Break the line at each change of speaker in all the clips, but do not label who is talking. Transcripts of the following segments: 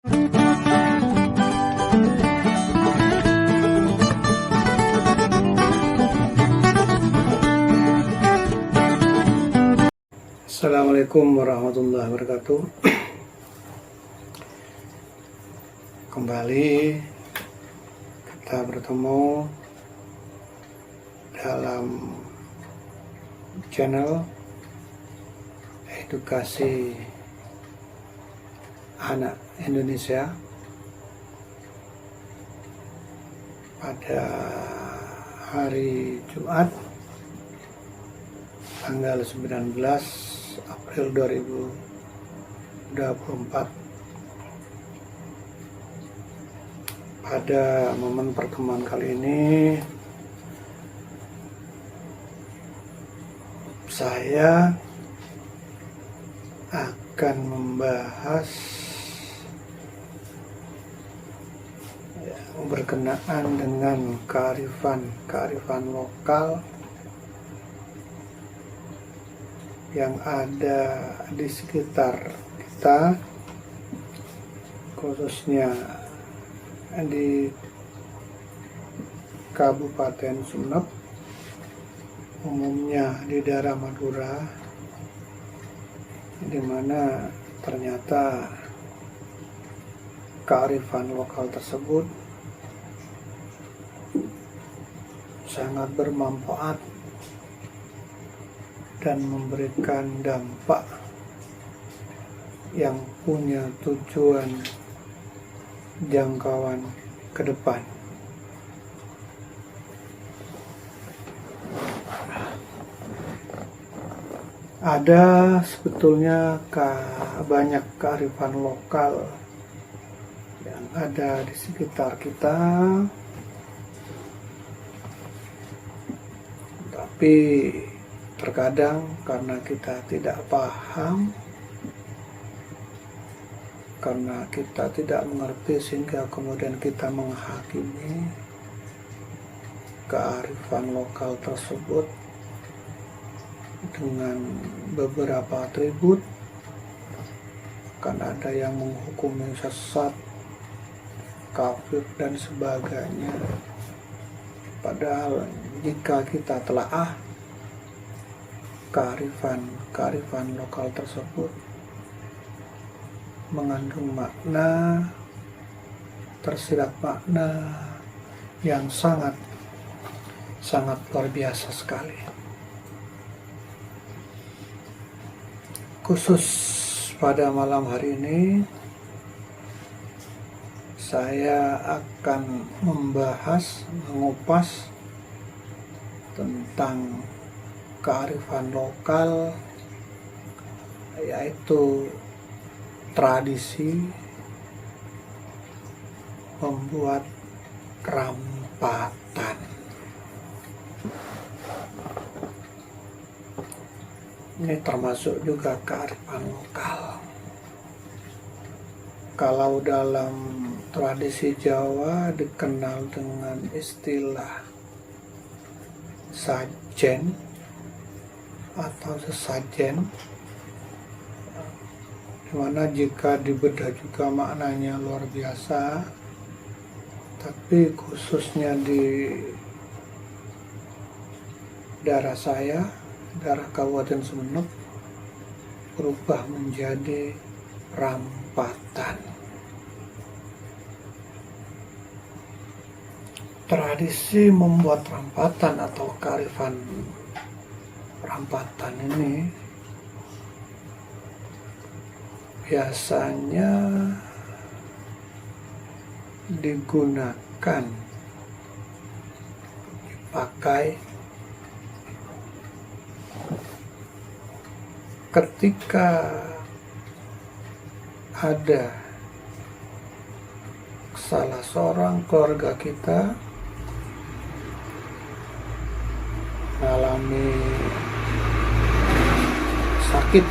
Assalamualaikum warahmatullahi wabarakatuh. Kembali kita bertemu dalam channel edukasi anak Indonesia pada hari Jumat tanggal 19 April 2024. Pada momen pertemuan kali ini saya akan membahas berkenaan dengan kearifan lokal yang ada di sekitar kita, khususnya di Kabupaten Sumeneb, umumnya di daerah Madura, di mana ternyata kearifan lokal tersebut sangat bermanfaat dan memberikan dampak yang punya tujuan jangkauan ke depan. Ada sebetulnya banyak kearifan lokal yang ada di sekitar kita, tapi terkadang karena kita tidak paham, karena kita tidak mengerti, sehingga kemudian kita menghakimi kearifan lokal tersebut dengan beberapa atribut. Kan ada yang menghukumi sesat, kafir, dan sebagainya. Padahal jika kita telaah kearifan lokal tersebut mengandung makna, tersirat makna yang sangat luar biasa sekali. Khusus pada malam hari ini saya akan mengupas tentang kearifan lokal, yaitu tradisi membuat rampatan. Ini termasuk juga kearifan lokal. Kalau dalam tradisi Jawa dikenal dengan istilah sajen atau sesajen, dimana jika dibedah juga maknanya luar biasa, tapi khususnya di daerah saya, daerah Kabupaten Sumeneb, berubah menjadi rampatan. Tradisi membuat rampatan atau kearifan rampatan ini biasanya dipakai ketika ada salah seorang keluarga kita mengalami sakit,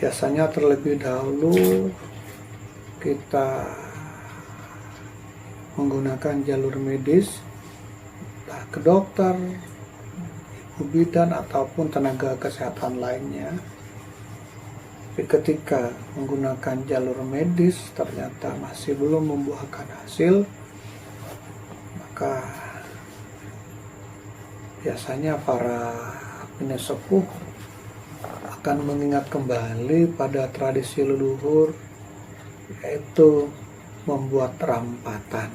biasanya terlebih dahulu kita menggunakan jalur medis, ke dokter, bidan ataupun tenaga kesehatan lainnya. Tapi ketika menggunakan jalur medis ternyata masih belum membuahkan hasil, maka biasanya para penesepuh akan mengingat kembali pada tradisi leluhur, yaitu membuat rampatan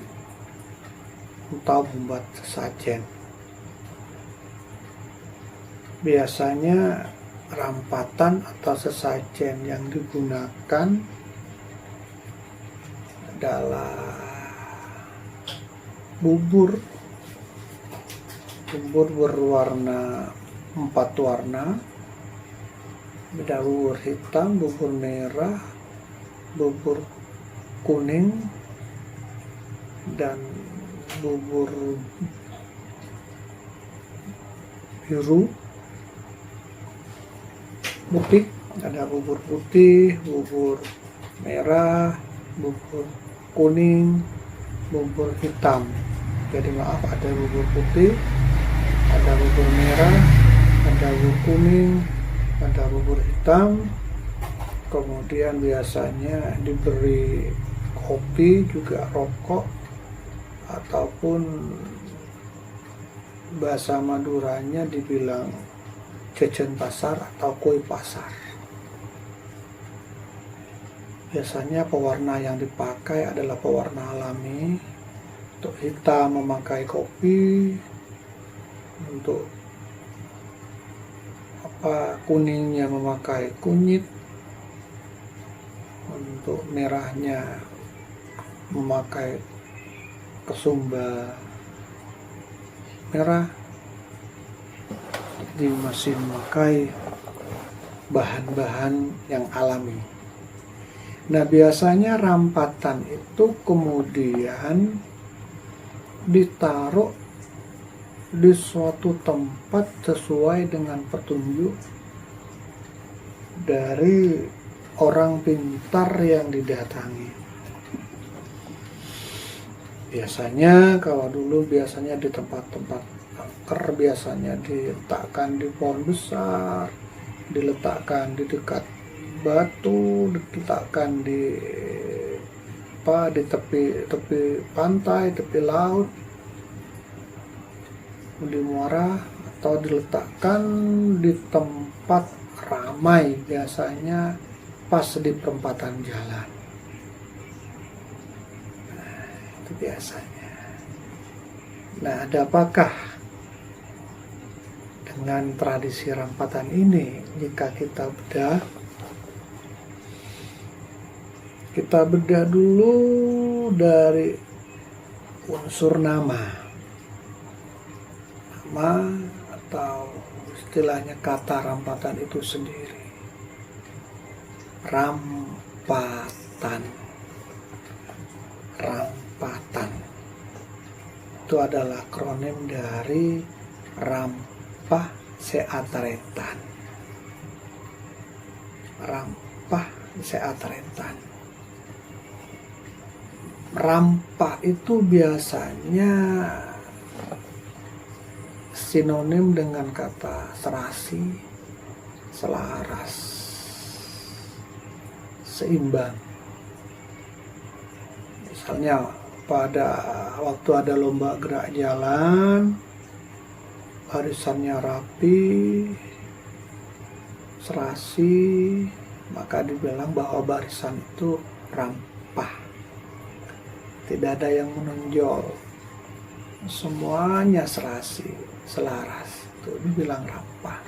atau membuat sesajen. Biasanya rampatan atau sesajen yang digunakan adalah bubur berwarna 4 warna, ada bubur hitam, bubur merah, bubur kuning, dan bubur biru putih. Ada bubur putih, bubur merah, bubur kuning, bubur hitam. Jadi maaf, ada bubur putih, ada bubur merah, ada bubur kuning, ada bubur hitam. Kemudian biasanya diberi kopi, juga rokok, ataupun bahasa Maduranya dibilang jajan pasar atau kue pasar. Biasanya pewarna yang dipakai adalah pewarna alami. Untuk hitam memakai kopi, untuk kuningnya memakai kunyit, untuk merahnya memakai kesumba merah. Jadi masih memakai bahan-bahan yang alami. Nah, biasanya rampatan itu kemudian ditaruh di suatu tempat sesuai dengan petunjuk dari orang pintar yang didatangi. Biasanya kalau dulu biasanya di tempat-tempat angker, biasanya diletakkan di pohon besar, diletakkan di dekat batu, diletakkan di tepi pantai, tepi laut, di muara, atau diletakkan di tempat ramai, biasanya pas di perempatan jalan. Nah, itu biasanya. Nah, ada apakah dengan tradisi rampatan ini? Jika kita bedah dulu dari unsur nama atau istilahnya kata rampatan itu sendiri. Rampatan itu adalah akronim dari Rampah Seatretan. Rampah Seatretan. Rampah itu biasanya sinonim dengan kata serasi, selaras, seimbang. Misalnya pada waktu ada lomba gerak jalan, barisannya rapi, serasi, maka dibilang bahwa barisan itu rampah. Tidak ada yang menonjol, semuanya serasi, selaras, itu dibilang rampah.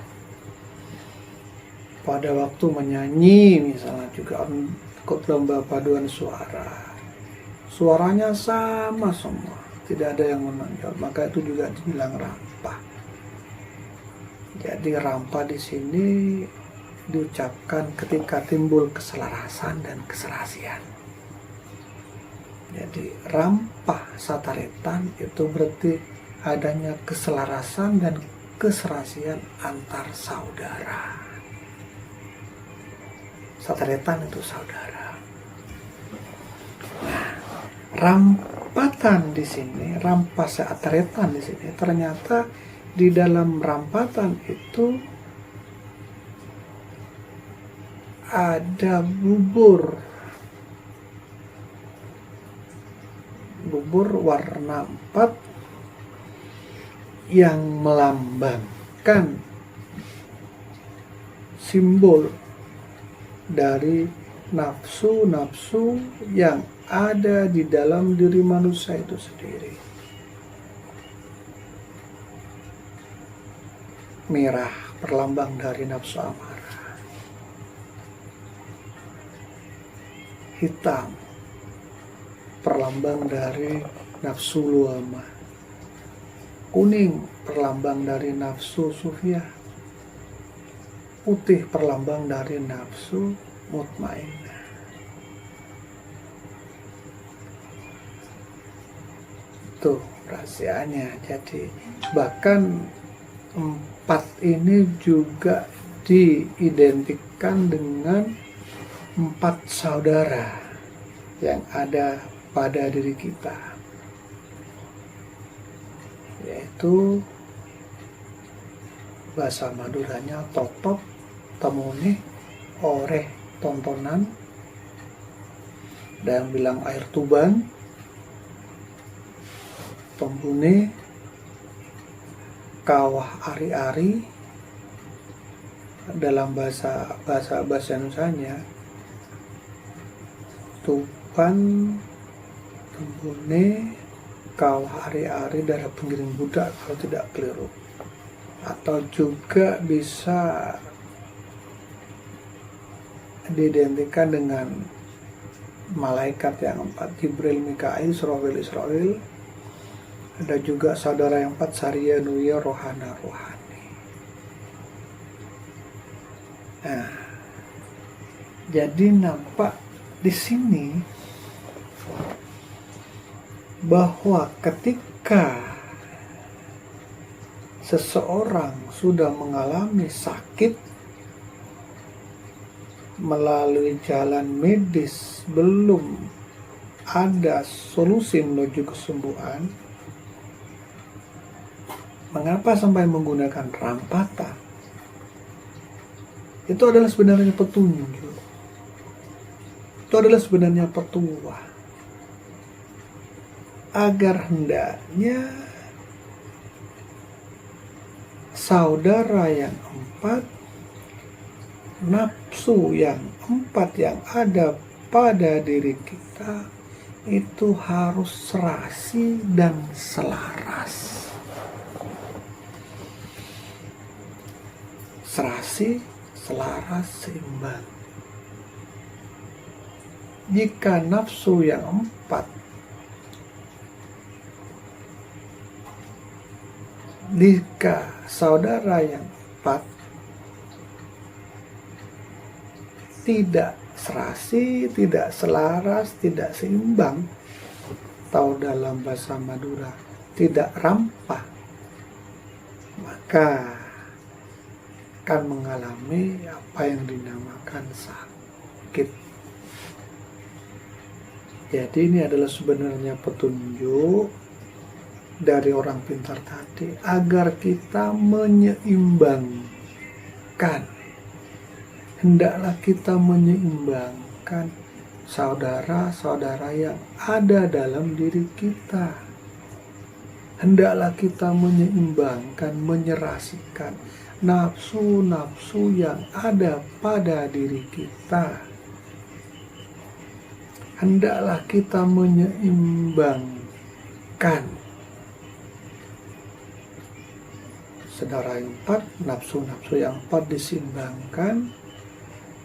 Pada waktu menyanyi misalnya juga ikut lomba paduan suara, suaranya sama semua, tidak ada yang menonjol, maka itu juga dibilang rampah. Jadi rampah di sini diucapkan ketika timbul keselarasan dan keserasian. Jadi Rampah Sataretan itu berarti adanya keselarasan dan keserasian antar saudara. Sataretan itu saudara. Nah, rampatan di sini, Rampah Sataretan di sini ternyata di dalam rampatan itu ada bubur warna 4 yang melambangkan simbol dari nafsu-nafsu yang ada di dalam diri manusia itu sendiri. Merah perlambang dari nafsu amarah, hitam perlambang dari nafsu luama, kuning perlambang dari nafsu sufiyah, putih perlambang dari nafsu mutmainnah. Tuh rahasianya. Jadi bahkan 4 ini juga diidentikan dengan 4 saudara yang ada pada diri kita, yaitu bahasa Maduranya totop, temune, oreh, tontonan, ada yang bilang air tuban, tombune, kawah ari-ari, dalam bahasa Nusanya tuban, tembune, kawah ari-ari darah penggiring budak kalau tidak keliru. Atau juga bisa diidentikan dengan malaikat yang 4, Jibril, Mikail, Israfil. Ada juga saudara yang 4, Sariya, Nuya, Rohana, Rohani. Nah, jadi nampak di sini bahwa ketika seseorang sudah mengalami sakit melalui jalan medis, belum ada solusi menuju kesembuhan, mengapa sampai menggunakan rampatan? Itu adalah sebenarnya petunjuk. Itu adalah sebenarnya petuah, agar hendaknya saudara yang 4, nafsu yang 4 yang ada pada diri kita itu harus serasi dan selaras. Serasi, selaras, seimbang. Jika nafsu yang 4 jika saudara yang 4 tidak serasi, tidak selaras, tidak seimbang, atau dalam bahasa Madura tidak rampah, maka akan mengalami apa yang dinamakan sakit. Jadi ini adalah sebenarnya petunjuk dari orang pintar tadi agar kita menyeimbangkan. Hendaklah kita menyeimbangkan saudara-saudara yang ada dalam diri kita. Hendaklah kita menyeimbangkan, menyerasikan nafsu-nafsu yang ada pada diri kita. Hendaklah kita menyeimbangkan saudara yang 4, nafsu-nafsu yang 4 diseimbangkan.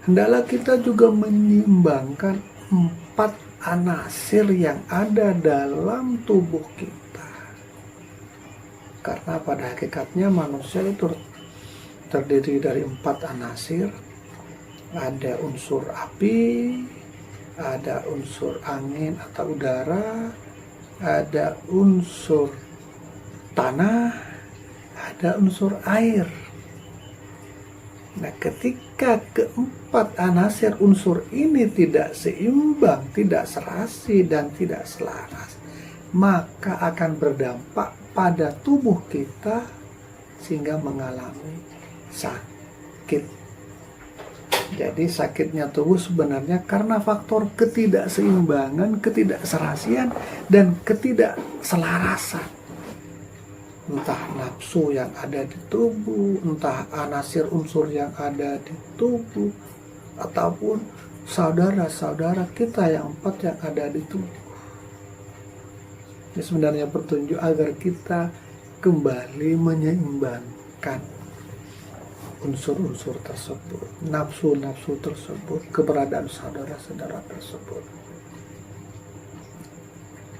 Hendaklah kita juga menyeimbangkan 4 anasir yang ada dalam tubuh kita. Karena pada hakikatnya manusia itu terdiri dari 4 anasir. Ada unsur api, ada unsur angin atau udara, ada unsur tanah, ada unsur air. Nah, ketika keempat anasir unsur ini tidak seimbang, tidak serasi, dan tidak selaras, maka akan berdampak pada tubuh kita sehingga mengalami sakit. Jadi sakitnya tubuh sebenarnya karena faktor ketidakseimbangan, ketidakserasian, dan ketidakselarasan. Entah nafsu yang ada di tubuh, entah anasir unsur yang ada di tubuh, ataupun saudara-saudara kita yang 4 yang ada di tubuh. Ini sebenarnya petunjuk agar kita kembali menyeimbangkan unsur-unsur tersebut, nafsu-nafsu tersebut, keberadaan saudara-saudara tersebut.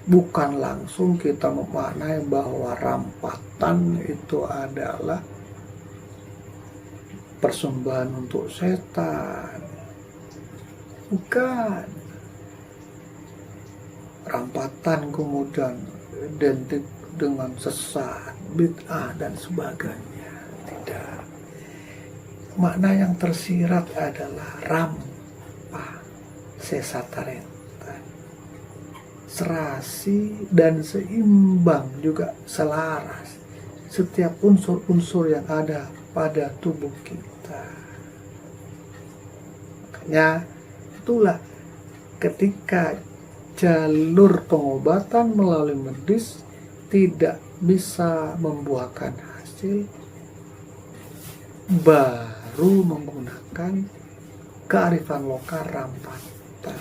Bukan langsung kita memaknai bahwa rampatan itu adalah persembahan untuk setan. Bukan. Rampatan kemudian identik dengan sesat, bid'ah, dan sebagainya. Tidak. Makna yang tersirat adalah rampa, sesatarentan, serasi dan seimbang, juga selaras setiap unsur-unsur yang ada pada tubuh kita. Makanya itulah ketika jalur pengobatan melalui medis tidak bisa membuahkan hasil, baru menggunakan kearifan lokal rampatan.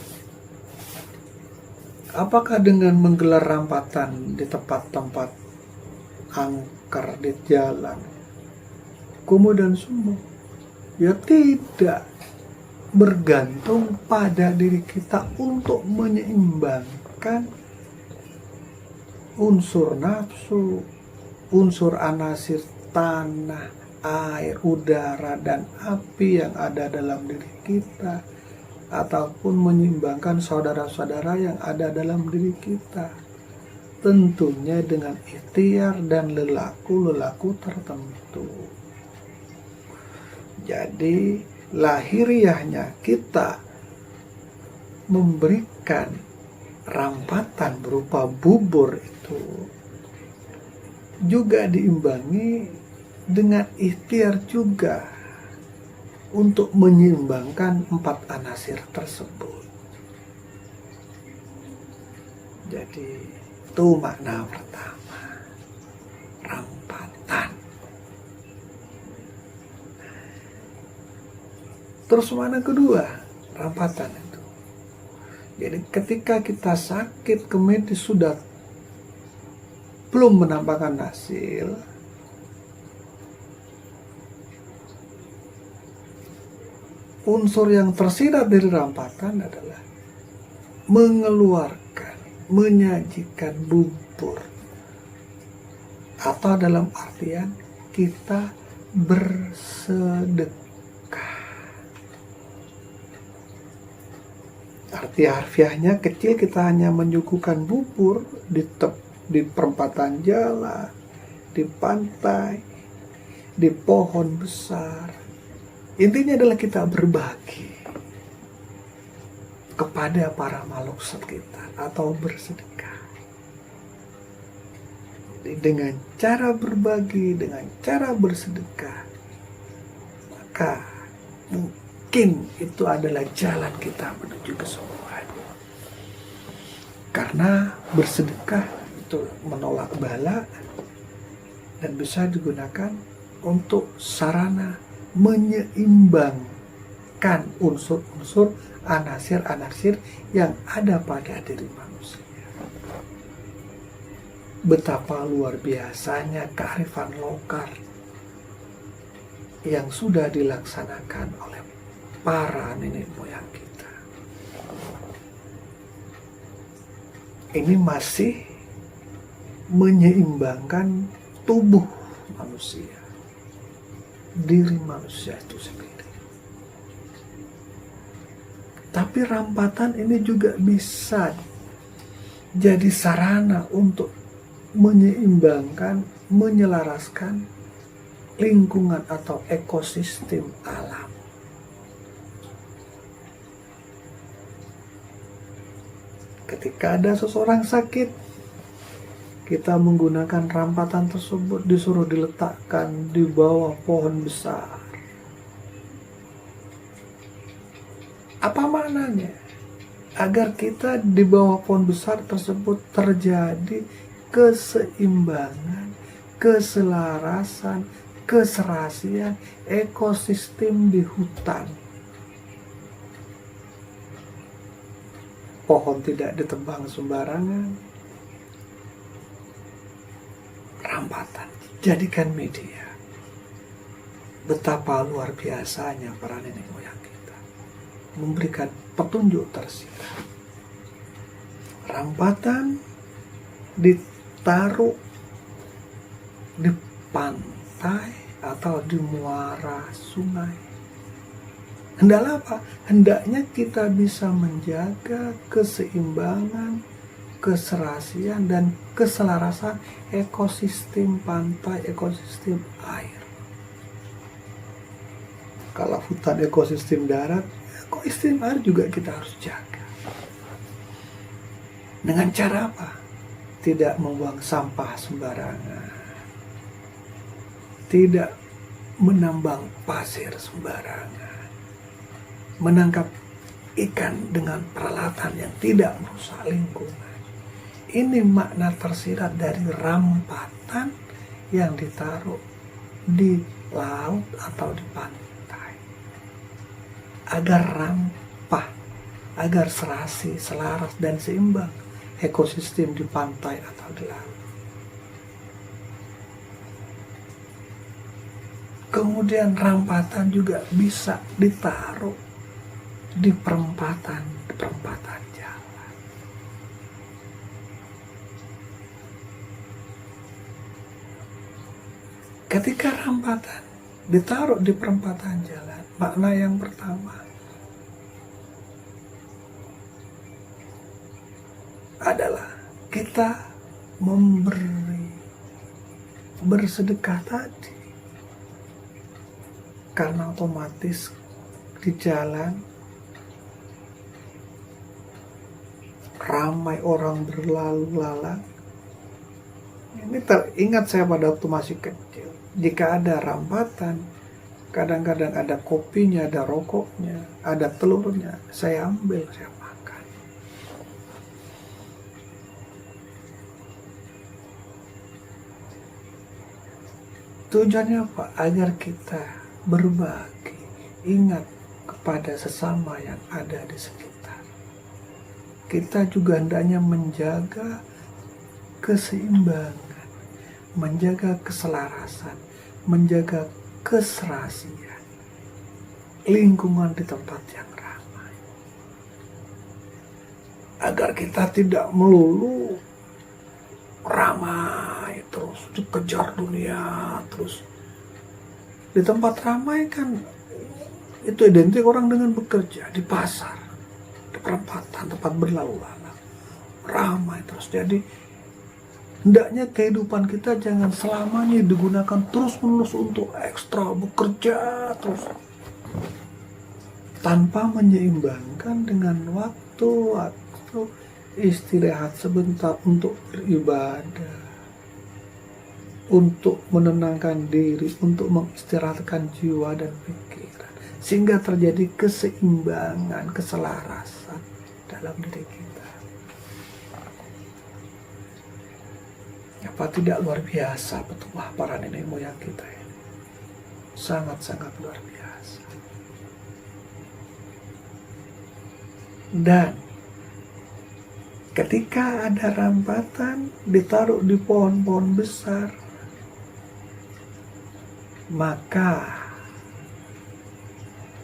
Apakah dengan menggelar rampatan di tempat-tempat angker di jalan kumuh dan sumuh? Ya tidak. Bergantung pada diri kita untuk menyeimbangkan unsur nafsu, unsur anasir tanah, air, udara, dan api yang ada dalam diri kita, ataupun menyeimbangkan saudara-saudara yang ada dalam diri kita, tentunya dengan ikhtiar dan lelaku-lelaku tertentu. Jadi lahiriahnya kita memberikan rampatan berupa bubur itu juga diimbangi dengan ikhtiar juga untuk menyeimbangkan 4 anasir tersebut. Jadi itu makna pertama, rampatan. Terus mana kedua, rampatan itu. Jadi ketika kita sakit ke medis sudah belum menampakkan hasil, unsur yang tersirat dari rampatan adalah mengeluarkan, menyajikan bubur, atau dalam artian kita bersedekah. Arti harfiahnya kecil, kita hanya menyuguhkan bubur di perempatan jalan, di pantai, di pohon besar. Intinya adalah kita berbagi kepada para makhluk sekitar atau bersedekah. Jadi dengan cara berbagi, dengan cara bersedekah, maka mungkin itu adalah jalan kita menuju kesembuhan. Karena bersedekah itu menolak bala dan bisa digunakan untuk sarana menyeimbangkan unsur-unsur anasir-anasir yang ada pada diri manusia. Betapa luar biasanya kearifan lokal yang sudah dilaksanakan oleh para nenek moyang kita. Ini masih menyeimbangkan tubuh manusia, diri manusia itu sendiri. Tapi rampatan ini juga bisa jadi sarana untuk menyeimbangkan, menyelaraskan lingkungan atau ekosistem alam. Ketika ada seseorang sakit, kita menggunakan rampatan tersebut disuruh diletakkan di bawah pohon besar. Apa maknanya? Agar kita di bawah pohon besar tersebut terjadi keseimbangan, keselarasan, keserasian ekosistem di hutan. Pohon tidak ditebang sembarangan. Rampatan jadikan media. Betapa luar biasanya para nenek moyang kita memberikan petunjuk tersirat. Rampatan ditaruh di pantai atau di muara sungai. Hendaklah apa? Hendaknya kita bisa menjaga keseimbangan, keserasian, dan keselarasan ekosistem pantai, ekosistem air. Kalau hutan ekosistem darat, ekosistem air juga kita harus jaga. Dengan cara apa? Tidak membuang sampah sembarangan. Tidak menambang pasir sembarangan. Menangkap ikan dengan peralatan yang tidak merusak lingkungan. Ini makna tersirat dari rampatan yang ditaruh di laut atau di pantai. Agar rampah, agar serasi, selaras, dan seimbang ekosistem di pantai atau di laut. Kemudian rampatan juga bisa ditaruh di perempatan jalan. Ketika rampatan ditaruh di perempatan jalan, makna yang pertama adalah kita bersedekah tadi. Karena otomatis di jalan ramai orang berlalu lalang. Ini teringat saya pada waktu masih kecil. Jika ada rampatan, kadang-kadang ada kopinya, ada rokoknya, ada telurnya, saya ambil, saya makan. Tujuannya apa? Agar kita berbagi, ingat kepada sesama yang ada di sekitar. Kita juga hendaknya menjaga keseimbangan, menjaga keselarasan, menjaga keserasian lingkungan di tempat yang ramai. Agar kita tidak melulu ramai terus dikejar dunia terus. Di tempat ramai kan itu identik orang dengan bekerja, di pasar, di perempatan, tempat berlalu lalang, ramai terus. Jadi hendaknya kehidupan kita jangan selamanya digunakan terus-menerus untuk ekstra, bekerja terus. Tanpa menyeimbangkan dengan waktu-waktu istirahat sebentar untuk beribadah, untuk menenangkan diri, untuk mengistirahatkan jiwa dan pikiran. Sehingga terjadi keseimbangan, keselarasan dalam diri kita. Apa tidak luar biasa petuah para nenek moyang kita ini? Sangat-sangat luar biasa. Dan ketika ada rampatan ditaruh di pohon-pohon besar, maka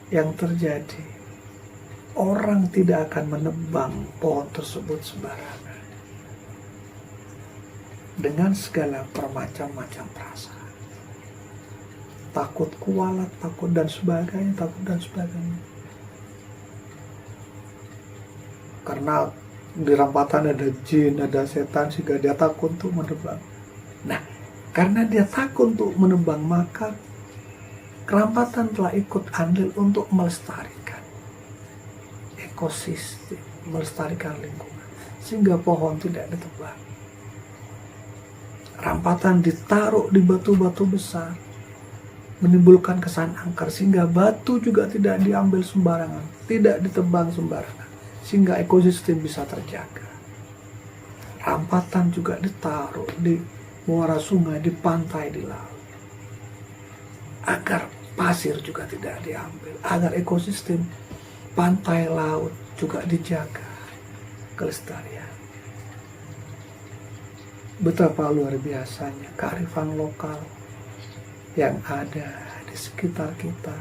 yang terjadi, orang tidak akan menebang pohon tersebut sembarangan. Dengan segala bermacam-macam perasaan. Takut kualat, takut dan sebagainya. Karena di rampatan ada jin, ada setan, sehingga dia takut untuk menebang. Nah, karena dia takut untuk menebang, maka rampatan telah ikut andil untuk melestarikan ekosistem, melestarikan lingkungan, sehingga pohon tidak ditebang. Rampatan ditaruh di batu-batu besar, menimbulkan kesan angker, sehingga batu juga tidak diambil sembarangan, tidak ditebang sembarangan, sehingga ekosistem bisa terjaga. Rampatan juga ditaruh di muara sungai, di pantai, di laut, agar pasir juga tidak diambil, agar ekosistem pantai, laut juga dijaga kelestarian. Betapa luar biasanya kearifan lokal yang ada di sekitar kita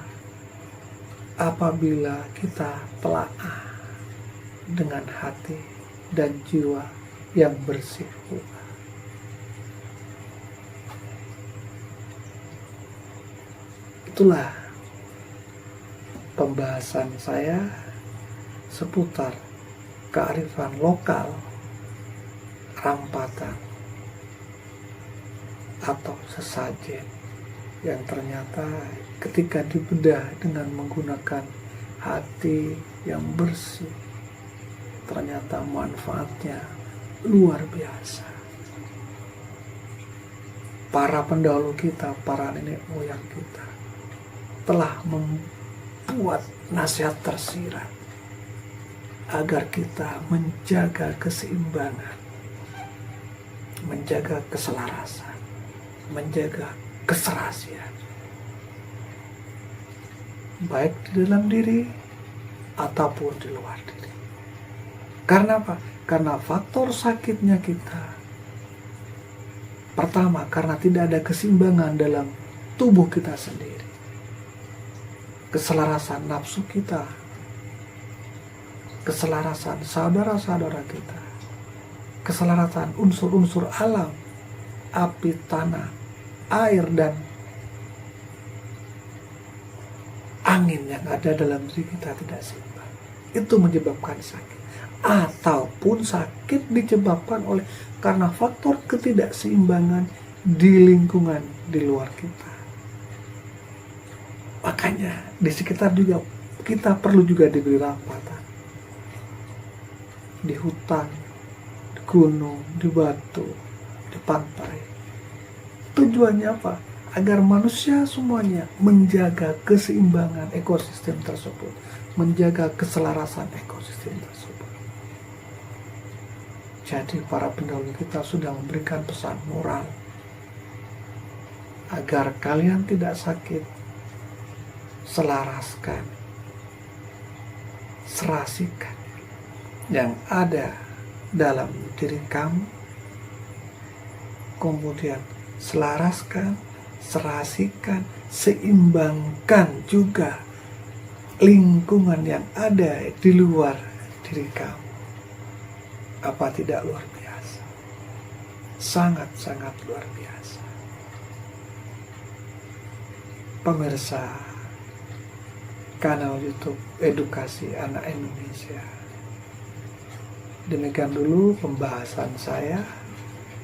apabila kita telaah dengan hati dan jiwa yang bersih pula. Itulah pembahasan saya seputar kearifan lokal, rampatan, atau sesajen yang ternyata ketika dibedah dengan menggunakan hati yang bersih, ternyata manfaatnya luar biasa. Para pendahulu kita, para nenek moyang kita telah membuat nasihat tersirat agar kita menjaga keseimbangan, menjaga keselarasan, menjaga keserasian, baik di dalam diri ataupun di luar diri. Karena apa? Karena faktor sakitnya kita, pertama, karena tidak ada keseimbangan dalam tubuh kita sendiri, keselarasan nafsu kita, keselarasan saudara-saudara kita, keselarasan unsur-unsur alam, api, tanah, air, dan angin yang ada dalam diri kita tidak seimbang. Itu menyebabkan sakit. Ataupun sakit disebabkan oleh karena faktor ketidakseimbangan di lingkungan di luar kita. Makanya di sekitar juga kita perlu juga diberi rampatan. Di hutan, di gunung, di batu, di pantai. Tujuannya apa? Agar manusia semuanya menjaga keseimbangan ekosistem tersebut, menjaga keselarasan ekosistem tersebut. Jadi para pendahulu kita sudah memberikan pesan moral agar kalian tidak sakit. Selaraskan, serasikan yang ada dalam diri kamu, kemudian selaraskan, serasikan, seimbangkan juga lingkungan yang ada di luar diri kamu. Apa tidak luar biasa? Sangat-sangat luar biasa. Pemirsa kanal YouTube Edukasi Anak Indonesia, demikian dulu pembahasan saya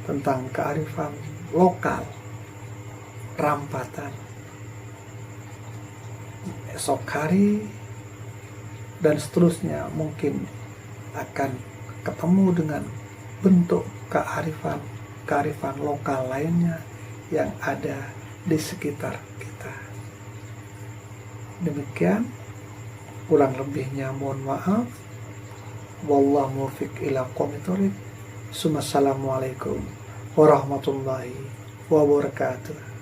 tentang kearifan lokal, rampatan. Esok hari dan seterusnya mungkin akan ketemu dengan bentuk kearifan lokal lainnya yang ada di sekitar kita. Demikian, kurang lebihnya mohon maaf. Wallahu muwaffiq ila aqwamit thoriq. Assalamualaikum warahmatullahi wabarakatuh.